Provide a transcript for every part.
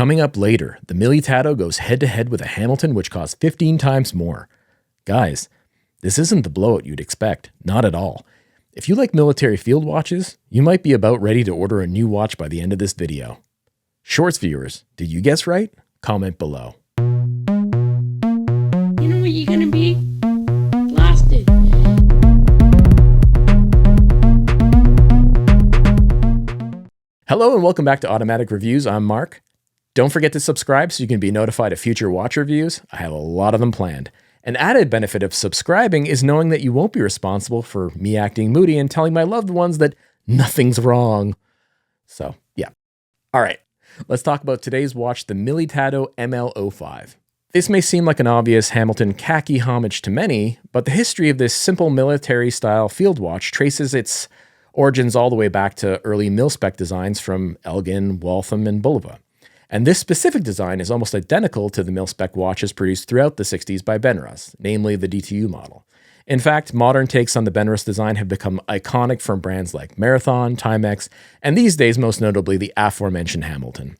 Coming up later, the Militado goes head-to-head with a Hamilton which costs 15 times more. Guys, this isn't the blowout you'd expect, not at all. If you like military field watches, you might be about ready to order a new watch by the end of this video. Shorts viewers, did you guess right? Comment below. You know what you're gonna be? Blasted. Hello and welcome back to Automatic Reviews. I'm Mark. Don't forget to subscribe so you can be notified of future watch reviews. I have a lot of them planned. An added benefit of subscribing is knowing that you won't be responsible for me acting moody and telling my loved ones that nothing's wrong. So, yeah. All right, let's talk about today's watch, the Militado ML05. This may seem like an obvious Hamilton khaki homage to many, but the history of this simple military-style field watch traces its origins all the way back to early mil-spec designs from Elgin, Waltham, and Bulova. And this specific design is almost identical to the mil-spec watches produced throughout the 60s by Benrus, namely the DTU model. In fact, modern takes on the Benrus design have become iconic from brands like Marathon, Timex, and these days most notably the aforementioned Hamilton.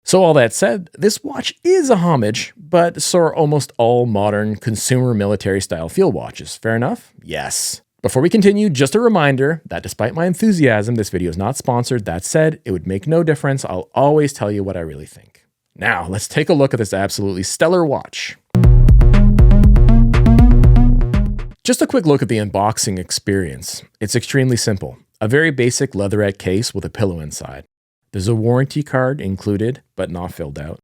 So all that said, this watch is a homage, but so are almost all modern consumer military-style field watches. Fair enough? Yes. Before we continue, just a reminder that despite my enthusiasm, this video is not sponsored. That said, it would make no difference. I'll always tell you what I really think. Now, let's take a look at this absolutely stellar watch. Just a quick look at the unboxing experience. It's extremely simple. A very basic leatherette case with a pillow inside. There's a warranty card included, but not filled out.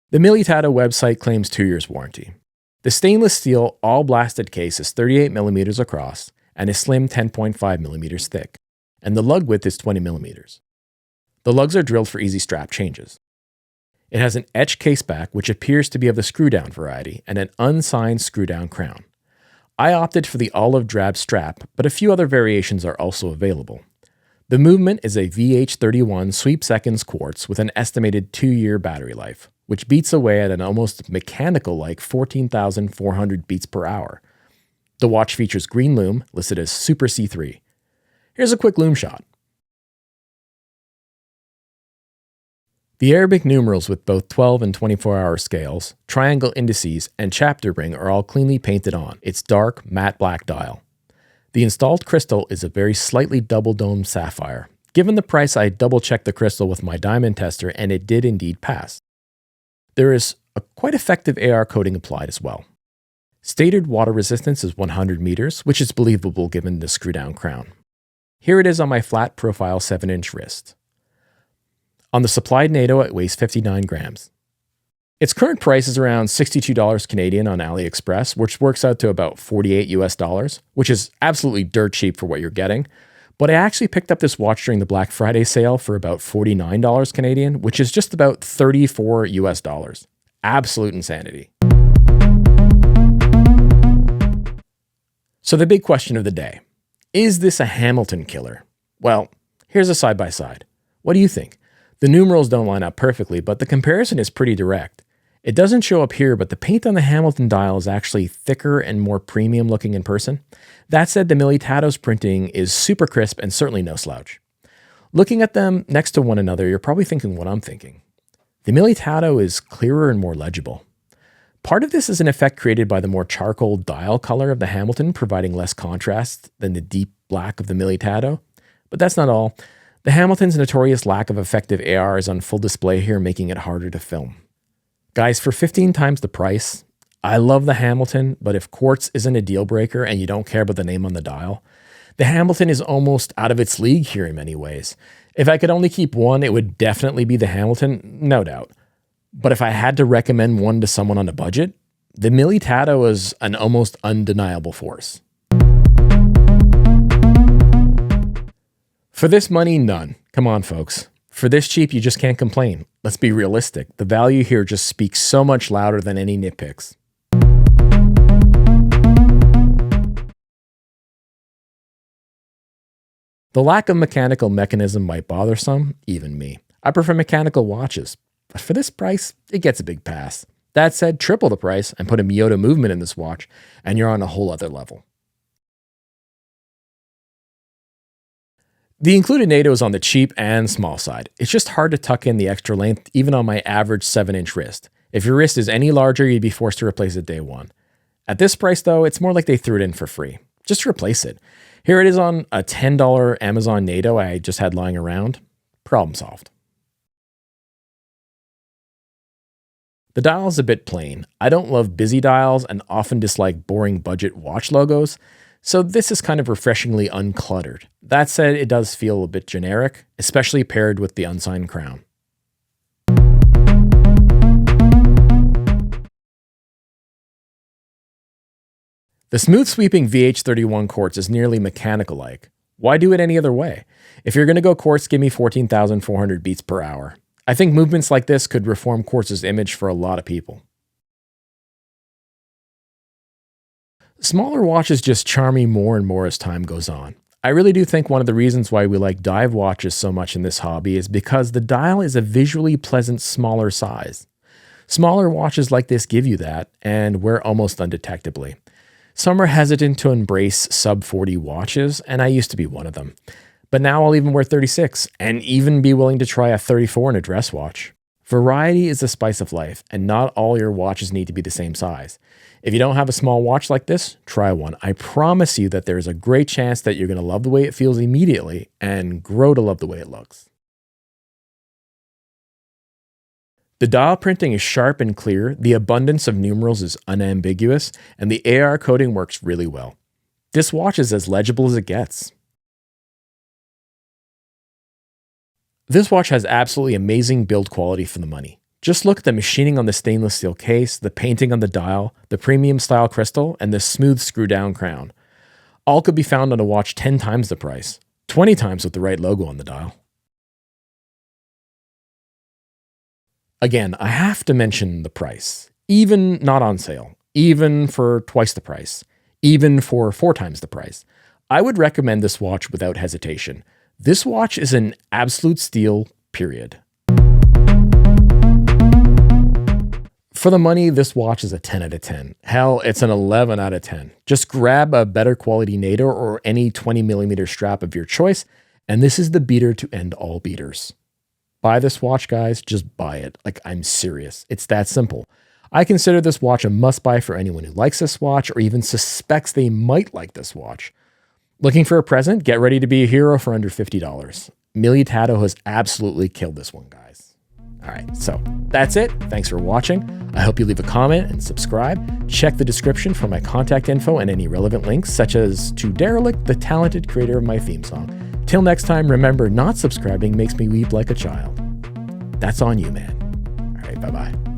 The Militado website claims 2 years warranty. The stainless steel all-blasted case is 38mm across, and a slim 10.5mm thick, and the lug width is 20mm. The lugs are drilled for easy strap changes. It has an etched case back, which appears to be of the screw-down variety, and an unsigned screw-down crown. I opted for the olive drab strap, but a few other variations are also available. The movement is a VH31 sweep seconds quartz with an estimated 2-year battery life, which beats away at an almost mechanical-like 14,400 beats per hour. The watch features green lume, listed as Super C3. Here's a quick lume shot. The Arabic numerals with both 12 and 24-hour scales, triangle indices, and chapter ring are all cleanly painted on its dark, matte black dial. The installed crystal is a very slightly double-domed sapphire. Given the price, I double-checked the crystal with my diamond tester, and it did indeed pass. There is a quite effective AR coating applied as well. Stated water resistance is 100 meters, which is believable given the screw-down crown. Here it is on my flat profile 7-inch wrist. On the supplied NATO, it weighs 59 grams. Its current price is around $62 Canadian on AliExpress, which works out to about $48 US, which is absolutely dirt cheap for what you're getting. But I actually picked up this watch during the Black Friday sale for about $49 Canadian, which is just about $34 US. Absolute insanity. So the big question of the day, is this a Hamilton killer? Well, here's a side-by-side. What do you think? The numerals don't line up perfectly, but the comparison is pretty direct. It doesn't show up here, but the paint on the Hamilton dial is actually thicker and more premium looking in person. That said, the Militado's printing is super crisp and certainly no slouch. Looking at them next to one another, you're probably thinking what I'm thinking. The Militado is clearer and more legible. Part of this is an effect created by the more charcoal dial color of the Hamilton, providing less contrast than the deep black of the Militado. But that's not all. The Hamilton's notorious lack of effective AR is on full display here, making it harder to film. Guys, for 15 times the price, I love the Hamilton, but if quartz isn't a deal breaker and you don't care about the name on the dial, the Hamilton is almost out of its league here in many ways. If I could only keep one, it would definitely be the Hamilton, no doubt. But if I had to recommend one to someone on a budget, the Militado is an almost undeniable force. For this money, none. Come on, folks. For this cheap, you just can't complain. Let's be realistic. The value here just speaks so much louder than any nitpicks. The lack of mechanical mechanism might bother some, even me. I prefer mechanical watches. But for this price, it gets a big pass. That said, triple the price and put a Miyota movement in this watch, and you're on a whole other level. The included NATO is on the cheap and small side. It's just hard to tuck in the extra length even on my average 7-inch wrist. If your wrist is any larger, you'd be forced to replace it day one. At this price though, it's more like they threw it in for free. Just replace it. Here it is on a $10 Amazon NATO I just had lying around. Problem solved. The dial is a bit plain. I don't love busy dials and often dislike boring budget watch logos, so this is kind of refreshingly uncluttered. That said, it does feel a bit generic, especially paired with the unsigned crown. The smooth sweeping VH31 quartz is nearly mechanical-like. Why do it any other way? If you're going to go quartz, give me 14,400 beats per hour. I think movements like this could reform quartz's image for a lot of people. Smaller watches just charm me more and more as time goes on. I really do think one of the reasons why we like dive watches so much in this hobby is because the dial is a visually pleasant smaller size. Smaller watches like this give you that, and wear almost undetectably. Some are hesitant to embrace sub-40 watches, and I used to be one of them. But now I'll even wear 36, and even be willing to try a 34 in a dress watch. Variety is the spice of life, and not all your watches need to be the same size. If you don't have a small watch like this, try one. I promise you that there's a great chance that you're going to love the way it feels immediately, and grow to love the way it looks. The dial printing is sharp and clear, the abundance of numerals is unambiguous, and the AR coding works really well. This watch is as legible as it gets. This watch has absolutely amazing build quality for the money. Just look at the machining on the stainless steel case, the painting on the dial, the premium style crystal, and the smooth screw down crown. All could be found on a watch 10 times the price, 20 times with the right logo on the dial. Again, I have to mention the price. Even not on sale, even for twice the price, even for 4 times the price. I would recommend this watch without hesitation. This watch is an absolute steal, period. For the money, this watch is a 10 out of 10. Hell, it's an 11 out of 10. Just grab a better quality NATO or any 20mm strap of your choice, and this is the beater to end all beaters. Buy this watch, guys. Just buy it. Like, I'm serious. It's that simple. I consider this watch a must-buy for anyone who likes this watch or even suspects they might like this watch. Looking for a present? Get ready to be a hero for under $50. Militado has absolutely killed this one, guys. All right, so that's it. Thanks for watching. I hope you leave a comment and subscribe. Check the description for my contact info and any relevant links, such as to Derelict, the talented creator of my theme song. Till next time, remember, not subscribing makes me weep like a child. That's on you, man. All right, bye-bye.